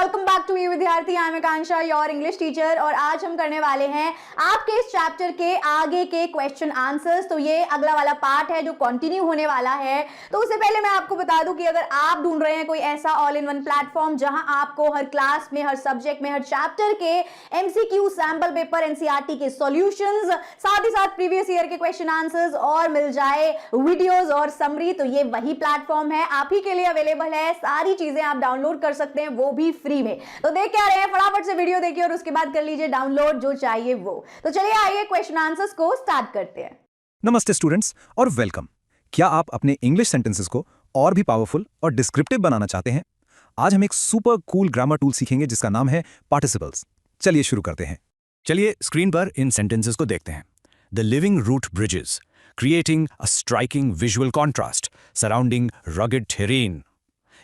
Welcome back to you विद्यार्थी। I am Akanksha, your English teacher. और आज हम करने वाले हैं आपके इस चैप्टर के आगे के क्वेश्चन आंसर्स। तो ये अगला वाला पार्ट है जो कंटिन्यू होने वाला है। तो उससे पहले मैं आपको बता दूं कि अगर आप ढूंढ रहे हैं कोई ऐसा ऑल इन वन प्लेटफॉर्म जहां आपको हर क्लास में, हर सब्जेक्ट में, हर चैप्टर के एमसीक्यू, सैंपल पेपर, एनसीईआरटी के सॉल्यूशंस, साथ ही साथ प्रीवियस ईयर के क्वेश्चन आंसर्स और मिल जाए वीडियोस और समरी, तो ये वही प्लेटफॉर्म है, आप ही के लिए अवेलेबल है। सारी चीजें आप डाउनलोड कर सकते हैं, वो भी फ्री में। तो देख क्या रहे हैं, फटाफट से वीडियो देखिए और उसके बाद कर लीजिए डाउनलोड जो चाहिए वो। तो चलिए आइए क्वेश्चन आंसर्स को स्टार्ट करते हैं। नमस्ते स्टूडेंट्स और वेलकम। क्या आप अपने इंग्लिश सेंटेंसेस को और भी पावरफुल और डिस्क्रिप्टिव बनाना चाहते हैं? आज हम एक सुपर कूल ग्रामर टूल सीखेंगे जिसका नाम है पार्टिसिपल्स। चलिए शुरू करते हैं। चलिए स्क्रीन पर इन सेंटेंसेस को देखते हैं। The living root bridges creating a striking visual contrast surrounding rugged terrain.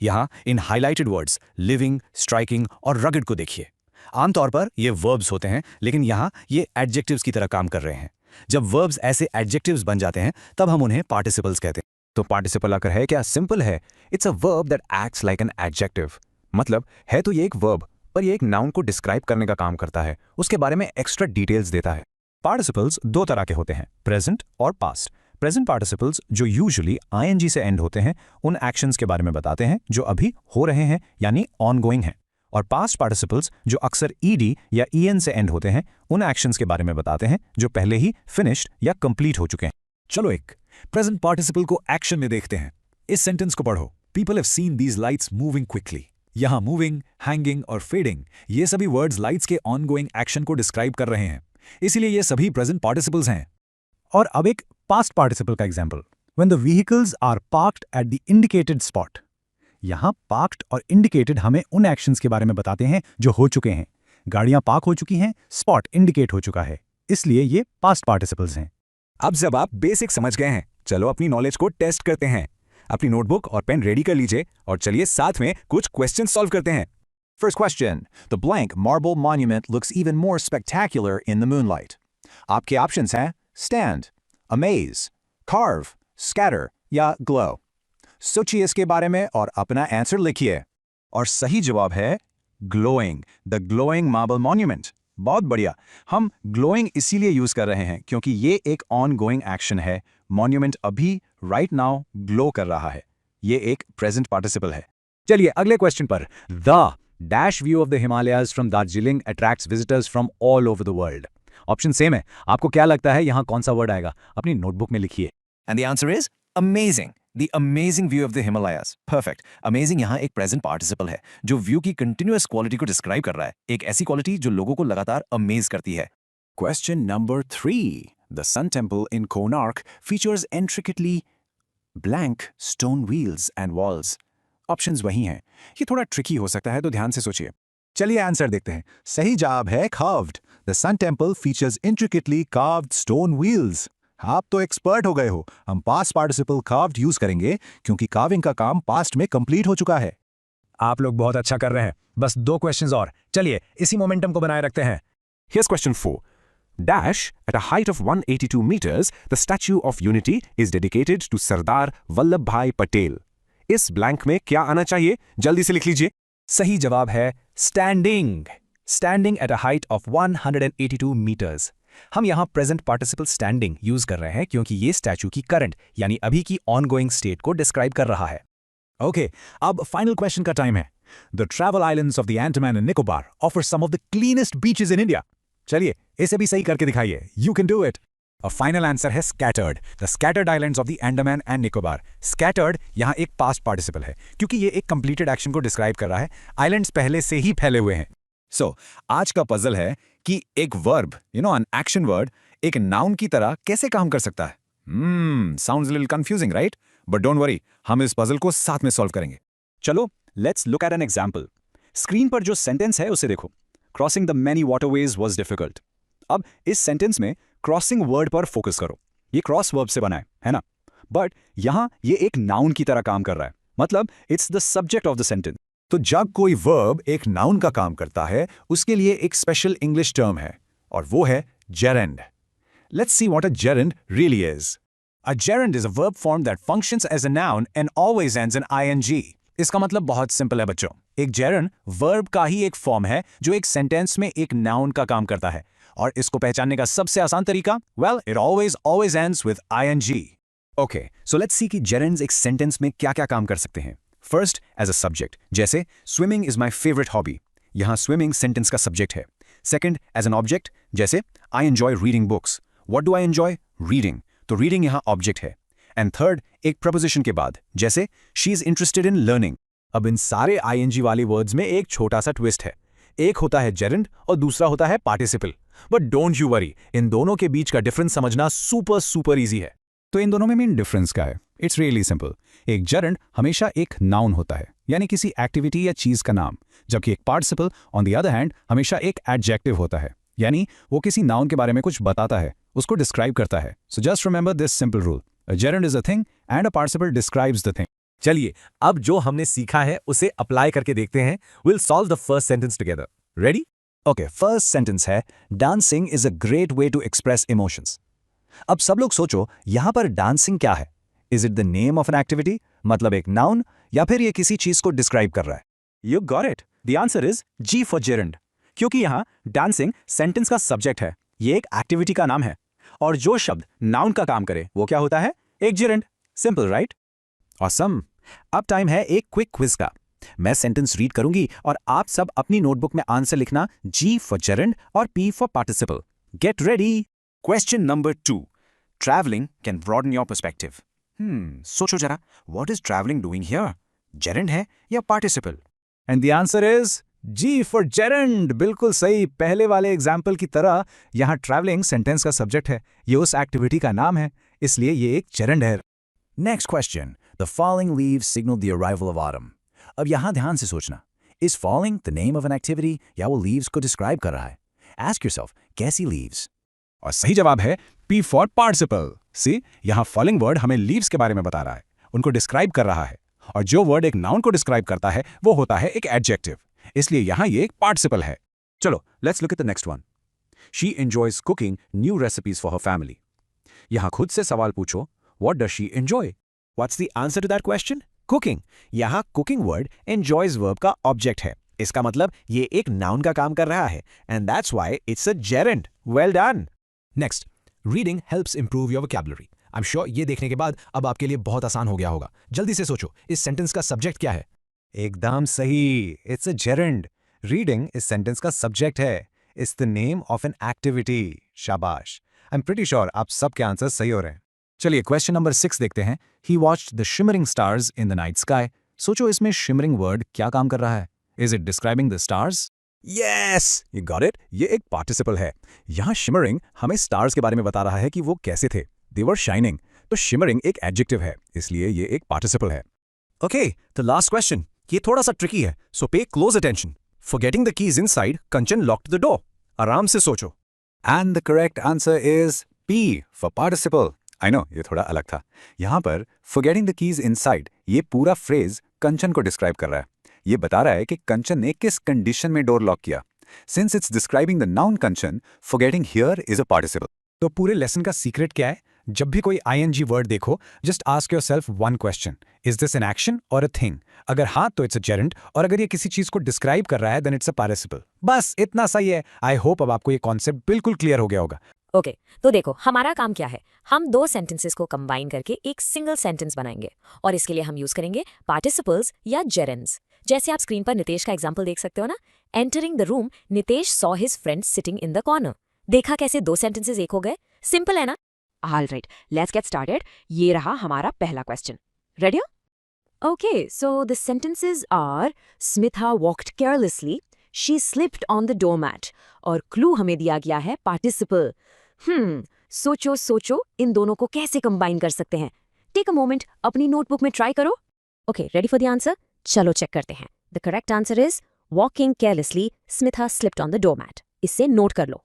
यहाँ इन हाइलाइटेड वर्ड्स लिविंग, स्ट्राइकिंग और रगड को देखिए। आमतौर पर ये वर्ब्स होते हैं, लेकिन यहाँ ये एडजेक्टिव्स की तरह काम कर रहे हैं। जब वर्ब्स ऐसे एडजेक्टिव्स बन जाते हैं तब हम उन्हें पार्टिसिपल्स कहते हैं। तो पार्टिसिपल आकर है क्या? सिंपल है, it's a verb that acts like an adjective. मतलब है तो ये एक वर्ब, पर ये एक नाउन को डिस्क्राइब करने का काम करता है, उसके बारे में एक्स्ट्रा डिटेल्स देता है। पार्टिसिपल्स दो तरह के होते हैं, प्रेजेंट और पास्ट। प्रेजेंट पार्टिसिपल्स जो यूजुअली आईएनजी से एंड होते हैं, उन एक्शंस के बारे में बताते हैं जो अभी हो रहे हैं, यानी ऑनगोइंग हैं। और पास्ट पार्टिसिपल्स जो अक्सर ईडी या ईएन से एंड होते हैं, उन एक्शंस के बारे में बताते हैं जो पहले ही फिनिश्ड या कंप्लीट हो चुके हैं। चलो एक प्रेजेंट पार्टिसिपल को एक्शन में देखते हैं। इस सेंटेंस को पढ़ो। People have seen these lights moving quickly. यहाँ मूविंग, हैंगिंग और फेडिंग, ये सभी वर्ड्स लाइट्स के ऑनगोइंग एक्शन को डिस्क्राइब कर रहे हैं, इसीलिए ये सभी प्रेजेंट पार्टिसिपल्स हैं। और अब एक पास्ट पार्टिसिपल का example, when the vehicles are parked at the indicated spot. यहाँ पार्क्ड और इंडिकेटेड हमें उन एक्शंस के बारे में बताते हैं जो हो चुके हैं। गाड़ियां पार्क हो चुकी हैं, स्पॉट इंडिकेट हो चुका है, इसलिए ये पास्ट पार्टिसिपल्स हैं। अब जब आप बेसिक समझ गए हैं, चलो अपनी नॉलेज को टेस्ट करते हैं। अपनी नोटबुक और पेन रेडी कर लीजिए और चलिए साथ में कुछ क्वेश्चन सॉल्व करते हैं। First question. The blank marble monument looks even more spectacular in the moonlight. आपके options हैं stand, amaze, carve, scatter या glow. सोचिए इसके बारे में और अपना आंसर लिखिए। और सही जवाब है glowing, the glowing marble monument. बहुत बढ़िया। हम glowing इसीलिए यूज कर रहे हैं क्योंकि ये एक ongoing एक्शन है। monument अभी right now glow कर रहा है। ये एक present participle है। चलिए अगले क्वेश्चन पर। The dash view of the Himalayas from Darjeeling attracts visitors from all over the world. Option same है, आपको क्या लगता है यहाँ कौन सा वर्ड आएगा? अपनी नोटबुक में लिखिए। And the answer is amazing. The amazing view of the Himalayas. Perfect. Amazing यहाँ एक present participle है जो व्यू की continuous quality को describe कर रहा है, एक ऐसी quality जो लोगों को लगातार amaze करती है। Question number 3. The Sun Temple in Konark features intricately blank stone wheels and walls. Options वही हैं। ये थोड़ा ट्रिकी हो सकता है, तो ध्यान से सोचिए। चलिए आंसर देखते हैं। सही जवाब है carved. The Sun Temple features intricately carved stone wheels. आप तो एक्सपर्ट हो गए हो। हम पास्ट पार्टिसिपल carved यूज करेंगे क्योंकि कार्विंग का काम पास्ट में कंप्लीट हो चुका है। आप लोग बहुत अच्छा कर रहे हैं। बस 2 क्वेश्चंस और, चलिए इसी मोमेंटम को बनाए रखते हैं। Here's question 4. Dash, at a height of 182 meters, the Statue of Unity is dedicated to Sardar Vallabhbhai Patel. इस ब्लैंक में क्या आना चाहिए? जल्दी से लिख लीजिए। सही जवाब है standing. Standing at a height of 182 meters. हम यहाँ प्रेजेंट पार्टिसिपल स्टैंडिंग यूज कर रहे हैं क्योंकि ये स्टैचू की करंट यानी अभी की ऑनगोइंग स्टेट को डिस्क्राइब कर रहा है। ओके, अब फाइनल क्वेश्चन का टाइम है। The travel islands of the Andaman and Nicobar offer some of the cleanest beaches in India. चलिए इसे भी सही करके दिखाइए। You can do it. और फाइनल आंसर है scattered, the scattered islands of the Andaman and Nicobar. Scattered यहाँ एक पास्ट पार्टिसिपल है क्योंकि ये एक कंप्लीटेड एक्शन को डिस्क्राइब कर रहा है। आइलैंड्स पहले से ही फैले हुए हैं। सो आज का पजल है कि एक वर्ब, एन एक्शन वर्ड, एक नाउन की तरह कैसे काम कर सकता है। Sounds a little confusing, right? But don't worry, हम इस पजल को साथ में सॉल्व करेंगे। चलो let's look eight an example. Screen पर जो सेंटेंस है उसे देखो। Crossing the many waterways was difficult. अब इस सेंटेंस में क्रॉसिंग वर्ड पर फोकस करो। ये क्रॉस वर्ब से बना है ना? बट यहां ये एक नाउन की तरह काम कर रहा है, मतलब it's the subject of the sentence. तो जब कोई वर्ब एक नाउन का काम करता है, उसके लिए एक स्पेशल इंग्लिश टर्म है और वो है gerund. Let's see what a gerund really is. A gerund is a verb form that functions as a noun and always ends in I N G. इसका मतलब बहुत सिंपल है बच्चों। एक जेरंड वर्ब का ही एक फॉर्म है जो एक सेंटेंस में एक नाउन का काम करता है, और इसको पहचानने का सबसे आसान तरीका, well, it always ends with ing. Okay, so let's see कि जेरेंड्स एक सेंटेंस में क्या क्या काम कर सकते हैं. फर्स्ट, एज अ सब्जेक्ट, जैसे swimming is my favourite hobby. यहाँ स्विमिंग सेंटेंस का सब्जेक्ट है. सेकंड, एज एन ऑब्जेक्ट, जैसे I enjoy reading books. What do I enjoy? Reading. तो रीडिंग यहाँ ऑब्जेक्ट है. एंड थर्ड, एक प्रपोजिशन के बाद, जैसे she is interested in learning. अब इन सारे ing वाली वर्ड्स में एक छोटा सा ट्विस्ट है. एक होता है जेरेंड और दूसरा होता है participle. But don't you worry, इन दोनों के बीच का डिफरेंस समझना सुपर इजी है. तो इन दोनों में मेन डिफरेंस क्या है? It's really simple. एक जेरेंड हमेशा एक नाउन होता है, यानी किसी एक्टिविटी या चीज का नाम, जबकि एक participle on the other hand हमेशा एक एडजेक्टिव होता है, यानी वो किसी नाउन के बारे में कुछ बताता है, उसको डिस्क्राइब करता है. So just remember this simple rule. A gerund is a thing and a participle describes the thing. चलिए, अब जो हमने सीखा है उसे अप्लाई करके देखते हैं. Will solve the first sentence together. Ready? Okay, first sentence है dancing is a great way to express emotions. अब सब लोग सोचो, यहां पर डांसिंग क्या है? Is it the name of an activity, मतलब एक नाउन, या फिर ये किसी चीज को डिस्क्राइब कर रहा है? You got it. The answer is G for gerund, क्योंकि यहाँ डांसिंग सेंटेंस का सब्जेक्ट है, ये एक एक्टिविटी का नाम है, और जो शब्द नाउन का काम करे वो क्या होता है? एक जेरेंड. Simple, right? ऑसम. अब टाइम है एक क्विक क्विज का. मैं सेंटेंस रीड करूंगी और आप सब अपनी नोटबुक में आंसर लिखना. G फॉर जेरेंड और P for participle. Get ready. Question number 2. Travelling can broaden your perspective. सोचो जरा, what is travelling doing here? Gerund है या participle? And the answer is G for gerund. बिल्कुल सही. पहले वाले एग्जाम्पल की तरह यहाँ ट्रैवलिंग सेंटेंस का सब्जेक्ट है, ये उस एक्टिविटी का नाम है, इसलिए ये एक जेरेंड है. Next question. The following leaves signal the arrival of autumn. अब यहां ध्यान से सोचना, is falling the name of an activity या वो लीव्स को डिस्क्राइब कर रहा है? आस्क योरसेल्फ, कैसी लीव्स? और सही जवाब है P फॉर पार्टिसिपल. सी, यहाँ फॉलोइंग वर्ड हमें लीव्स के बारे में बता रहा है, उनको डिस्क्राइब कर रहा है, और जो वर्ड एक नाउन को डिस्क्राइब करता है वो होता है एक एडजेक्टिव, इसलिए यहाँ ये एक पार्टिसिपल है. चलो, let's look at the next one. She enjoys cooking new recipes for her family. यहां खुद से सवाल पूछो, what does she enjoy? What's the answer to that question? Cooking. यहां कुकिंग वर्ड एंजॉयज वर्ब का ऑब्जेक्ट है, इसका मतलब ये एक नाउन का काम कर रहा है, and that's why it's a gerund. Well done. Next, reading helps improve your vocabulary. I am sure ये देखने के बाद अब आपके लिए बहुत आसान हो गया होगा. जल्दी से सोचो, इस सेंटेंस का सब्जेक्ट क्या है? एकदम सही. It's a gerund. रीडिंग इस सेंटेंस का सब्जेक्ट है. It's the name of an activity. शाबाश. आई एम प्रीटी श्योर आप सबके आंसर सही हो रहे हैं. चलिए, क्वेश्चन नंबर 6 देखते हैं. He watched the shimmering stars in the night sky. सोचो, इसमें शिमरिंग वर्ड क्या काम कर रहा है? Is it describing the stars? Yes, you got it. ये एक पार्टिसिपल है. यहाँ शिमरिंग हमें स्टार्स के बारे में बता रहा है कि वो कैसे थे. दे वर शाइनिंग. तो शिमरिंग एक एडजेक्टिव है, इसलिए ये एक पार्टिसिपल है. Okay, the last question. ये थोड़ा सा ट्रिकी है, सो पे close attention. Forgetting the keys inside, Kanchan locked the door. आराम से सोचो. And the correct answer is P for participle. I know, ये थोड़ा अलग था. यहाँ पर फॉरगेटिंग द कीज इनसाइड, ये पूरा फ्रेज कंचन को डिस्क्राइब कर रहा है. ये बता रहा है कि कंचन ने किस कंडीशन में डोर लॉक किया. Since it's describing the noun Kanchan, forgetting here is a participle. तो पूरे लेसन का सीक्रेट क्या है? जब भी कोई ing वर्ड देखो, just ask yourself one question, is this an action और अ थिंग? अगर हाँ तो इट्स अ जेरेंड, और अगर ये किसी चीज को डिस्क्राइब कर रहा है देन इट्स अ पार्टिसिपल. बस इतना सही है. आई होप अब आपको ये कॉन्सेप्ट बिल्कुल क्लियर हो गया होगा. ओके, तो देखो हमारा काम क्या है. हम दो सेंटेंसेस को कंबाइन करके एक सिंगल सेंटेंस बनाएंगे, और इसके लिए हम यूज करेंगे पार्टिसिपल्स या जेरेंड्स. जैसे आप स्क्रीन पर नितेश का एग्जांपल देख सकते हो ना. Entering the room, Nitesh saw his friend sitting in the corner. देखा कैसे दो सेंटेंसेस एक हो गए. सिंपल है ना? Alright, let's get started. ये रहा हमारा पहला question. Ready? Okay, so the sentences are Smitha walked carelessly, she slipped on the doormat, और क्लू हमें दिया गया है पार्टिसिपल. सोचो सोचो, इन दोनों को कैसे कंबाइन कर सकते हैं. टेक अ मोमेंट, अपनी नोटबुक में ट्राई करो. Okay, ready for the answer? चलो चेक करते हैं. The correct answer is walking carelessly, Smitha slipped on the doormat. इसे नोट कर लो.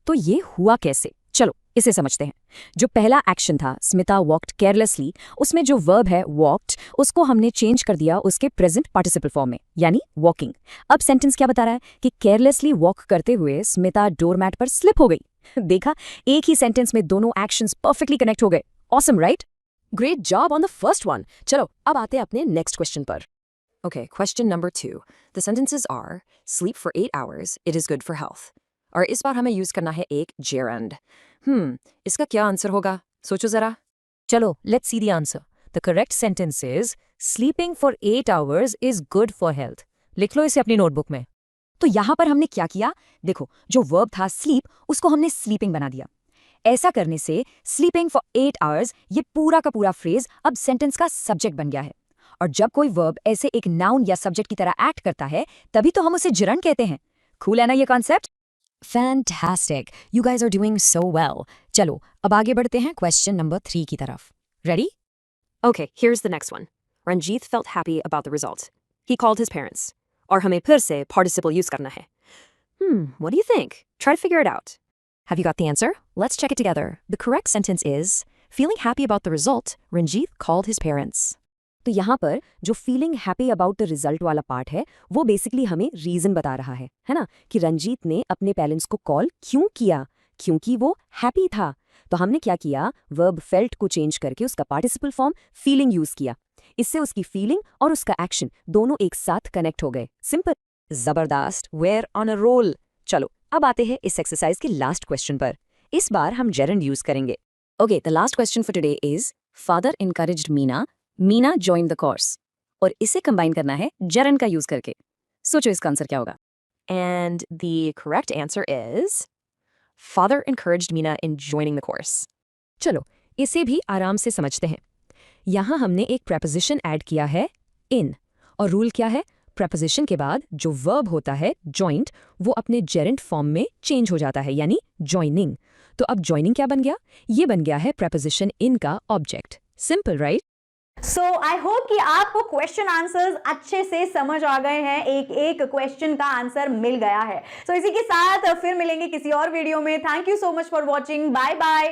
तो ये हुआ कैसे? चलो इसे समझते हैं. जो पहला एक्शन था स्मिता वॉक्ड केयरलेसली, उसमें जो वर्ब है वॉक्ड, उसको हमने चेंज कर दिया उसके प्रेजेंट पार्टिसिपल फॉर्म में, यानी वॉकिंग. अब सेंटेंस क्या बता रहा है कि केयरलेसली वॉक करते हुए स्मिता डोरमैट पर स्लिप हो गई. देखा, एक ही सेंटेंस में दोनों एक्शंस परफेक्टली कनेक्ट हो गए. Awesome, right? Great job on the first one. चलो अब आते हैं अपने नेक्स्ट क्वेश्चन पर. Okay, question number 2. The sentences are sleep for 8 hours, it is good for health. और इस बार हमें यूज करना है एक gerund. इसका क्या आंसर होगा? सोचो जरा. चलो, let's see the answer. The correct sentence is sleeping for 8 hours is good for health. लिख लो इसे अपनी नोटबुक में. तो यहाँ पर हमने क्या किया? देखो, जो वर्ब था sleep, उसको हमने sleeping बना दिया. ऐसा करने से sleeping for 8 hours ये पूरा का पूरा फ्रेज अब सेंटेंस का सब्जेक्ट बन गया है. और जब कोई वर्ब ऐसे एक नाउन या सब्जेक्ट की तरह एक्ट करता है, तभी तो हम उसे gerund कहते हैं. Cool है ना ये concept? Fantastic. You guys are doing so well. चलो, अब आगे बढ़ते हैं क्वेश्चन नंबर 3 की तरफ. Ready? Okay, here's the next one. Ranjit felt happy about the result. He called his parents. और हमें फिर से participle use करना है. What do you think? Try to figure it out. Have you got the answer? Let's check it together. The correct sentence is feeling happy about the result, Ranjit called his parents. तो यहाँ पर जो feeling happy about the result वाला part है, वो basically हमें reason बता रहा है ना? कि रंजीत ने अपने पेरेंट्स को कॉल क्यों किया? क्योंकि वो हैप्पी था. तो हमने क्या किया? वर्ब फेल्ट को चेंज करके उसका पार्टिसिपल फॉर्म फीलिंग यूज किया. इससे उसकी फीलिंग और उसका एक्शन दोनों एक साथ कनेक्ट हो गए. सिंपल. जबरदस्त. We're on a roll. चलो, अब आते हैं इस एक्सरसाइज के लास्ट क्वेश्चन पर. इस बार हम जेरंड यूज करेंगे. Okay, the last question for today is father encouraged Meena join the course. और इसे कंबाइन करना है जेरंड का यूज करके. सोचो इसका आंसर क्या होगा? And the correct answer is father encouraged Meena in joining the course. चलो, इसे भी आराम से समझते हैं. यहाँ हमने एक preposition ऐड किया है in. और रूल क्या है? preposition के बाद जो verb होता है joined, वो अपने gerund फॉर्म में चेंज हो जाता है, यानी joining. तो अब joining क्या बन गया? ये बन गया है preposition in का object. Simple, right? So I hope कि आपको क्वेश्चन आंसर्स अच्छे से समझ आ गए हैं, एक एक क्वेश्चन का आंसर मिल गया है. सो इसी के साथ फिर मिलेंगे किसी और वीडियो में. Thank you so much for watching. Bye bye.